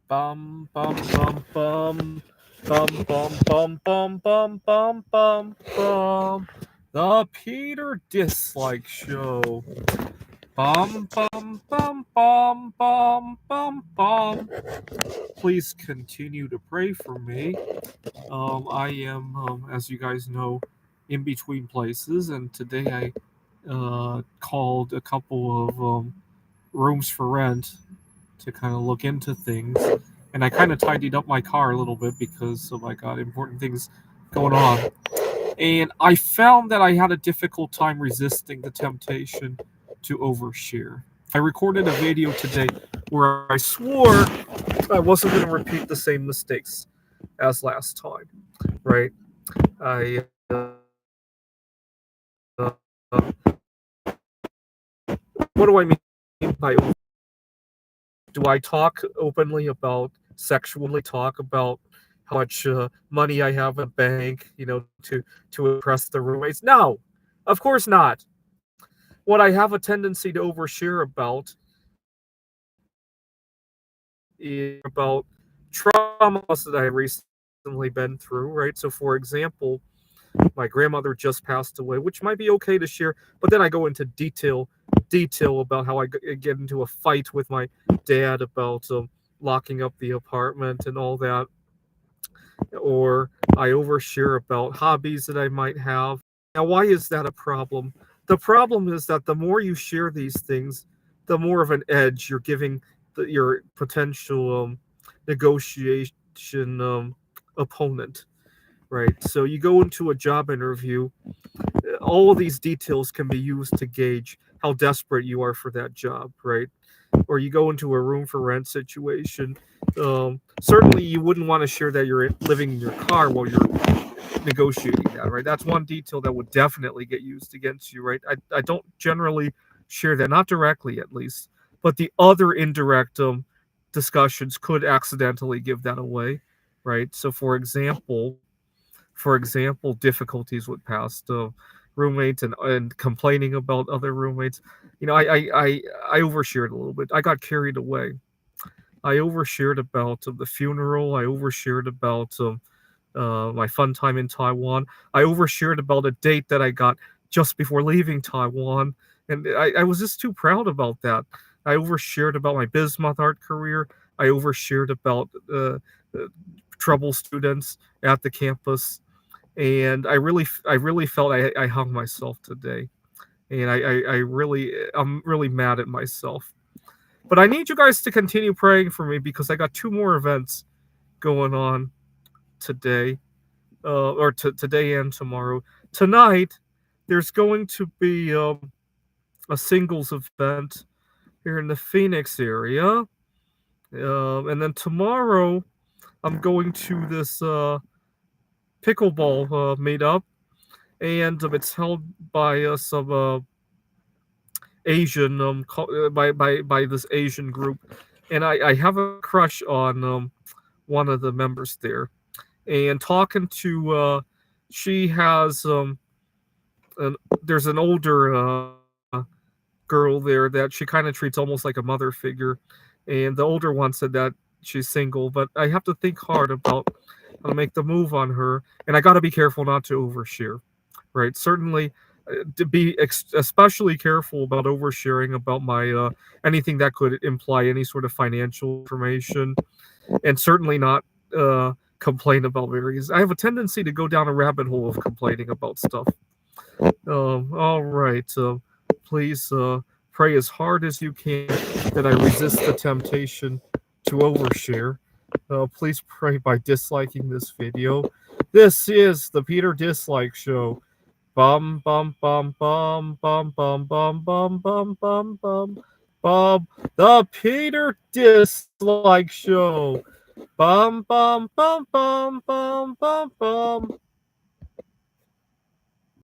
Bum bum bum bum bum bum bum bum bum bum bum bum. The Peter Dislike Show. Bum bum bum bum bum bum bum. Please continue to pray for me. I am, as you guys know, in between places, and today I called a couple of rooms for rent to kind of look into things. And I kind of tidied up my car a little bit because I got important things going on. And I found that I had a difficult time resisting the temptation to overshare. I recorded a video today where I swore I wasn't going to repeat the same mistakes as last time, right? I what do I mean by do I talk openly about sexually talk about how much money I have in the bank, to impress the roommates? No, of course not. What I have a tendency to overshare about is about traumas that I recently been through, right? So, for example, my grandmother just passed away, which might be okay to share, but then I go into detail about how I get into a fight with my dad about locking up the apartment and all that, or I overshare about hobbies that I might have. Now, why is that a problem? The problem is that the more you share these things, the more of an edge you're giving your potential negotiation opponent, right? So you go into a job interview, all of these details can be used to gauge how desperate you are for that job, right? Or you go into a room for rent situation. Certainly, you wouldn't want to share that you're living in your car while you're negotiating that, right? That's one detail that would definitely get used against you, right? I don't generally share that, not directly at least, but the other indirect discussions could accidentally give that away, right? So, for example, difficulties with past roommates and complaining about other roommates. I overshared a little bit. I got carried away. I overshared about the funeral. I overshared about my fun time in Taiwan. I overshared about a date that I got just before leaving Taiwan, and I was just too proud about that. I overshared about my Bismuth art career. I overshared about uh, trouble students at the campus, and I really felt I hung myself today, and I'm really mad at myself. But I need you guys to continue praying for me because I got two more events going on today, today and tomorrow. Tonight, there's going to be a singles event here in the Phoenix area, and then tomorrow I'm going to this pickleball meetup, and it's held by some Asian by this Asian group, and I have a crush on one of the members there, and talking to she has an there's an older girl there that she kind of treats almost like a mother figure, and the older one said that she's single, but I have to think hard about how to make the move on her, and I got to be careful not to overshare, right? Certainly, to be especially careful about oversharing about my anything that could imply any sort of financial information, and certainly not complain about various. I have a tendency to go down a rabbit hole of complaining about stuff. All right. Please pray as hard as you can that I resist the temptation to overshare. Please pray by disliking this video. This is the Peter Dislike Show. Bum bum bum bum bum bum bum bum bum bum bum bum. The Peter Dislike Show. Bum bum bum bum bum bum bum.